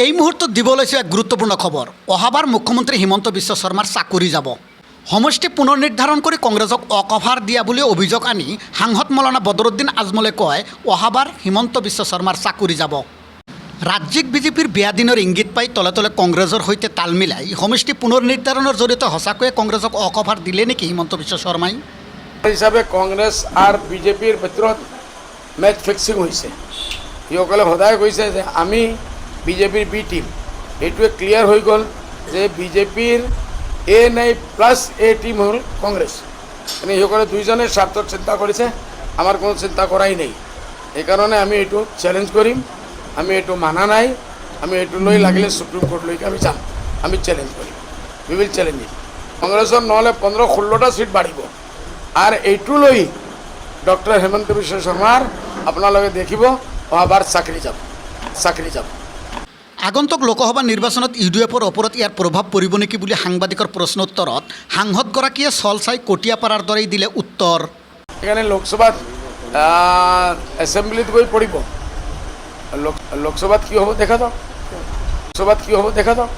এই মুহূৰ্তত দিব লৈছে এক গুৰুত্বপূৰ্ণ খবৰ। অহাবাৰ মুখ্যমন্ত্ৰী হিমন্ত বিশ্ব শৰ্মাৰ চাকৰি যাব। সমষ্টি পুনৰ নিৰ্ধাৰণ কৰি কংগ্ৰেছক অকভাৰ দিয়া বুলি অভিযোগ আনি সাংসদ মৌলানা বদৰুদ্দিন আজমলে কয় অহাবাৰ হিমন্ত বিশ্ব শৰ্মাৰ চাকৰি যাব। ৰাজ্যিক বিজেপিৰ বেয়া দিনৰ ইংগিত পাই তলে তলে কংগ্ৰেছৰ সৈতে তাল মিলাই সমষ্টি পুনৰ নিৰ্ধাৰণৰ জৰিয়তে সঁচাকৈয়ে কংগ্ৰেছক অকভাৰ দিলে নেকি হিমন্ত বিশ্ব শৰ্মাই? হিচাপে কংগ্ৰেছ আৰু বিজেপিৰ ভিতৰত মেচ ফিক্সিং হৈছে। সিসকলে সদায় কৈছে যে আমি বিজেপিৰ বি টিম, এইটোৱে ক্লিয়াৰ হৈ গ'ল যে বিজেপিৰ এ নাই প্লাছ এ টিম হ'ল কংগ্ৰেছ। মানে সিসকলে দুইজনে স্বাৰ্থত চিন্তা কৰিছে, আমাৰ কোনো চিন্তা কৰাই নাই। সেইকাৰণে আমি এইটো চেলেঞ্জ কৰিম, আমি এইটো মানা নাই, আমি এইটো লৈ লাগিলে সুপ্ৰিম কোৰ্টলৈকে আমি যাম, আমি চেলেঞ্জ কৰিম, উই উইল চেলেঞ্জ ইট। কংগ্ৰেছৰ নহ'লে 15-16টা চিট বাঢ়িব আৰু এইটো লৈ ডক্টৰ হিমন্ত বিশ্ব শৰ্মাৰ আপোনালোকে দেখিব অহাবাৰ চাকৰি যাব। আগন্তুক লোকসভা নিৰ্বাচনত ইউডিএফৰ ওপৰত ইয়াৰ প্ৰভাৱ পৰিব নেকি বুলি সাংবাদিকৰ প্ৰশ্নোত্তৰত সাংসদগৰাকীয়ে চল চাই কটীয়াপাৰাৰ দৰেই দিলে উত্তৰ। সেইকাৰণে লোকসভাত এছেম্বলিত গৈ পৰিব। লোকসভাত কি হ'ব দেখা যাওক,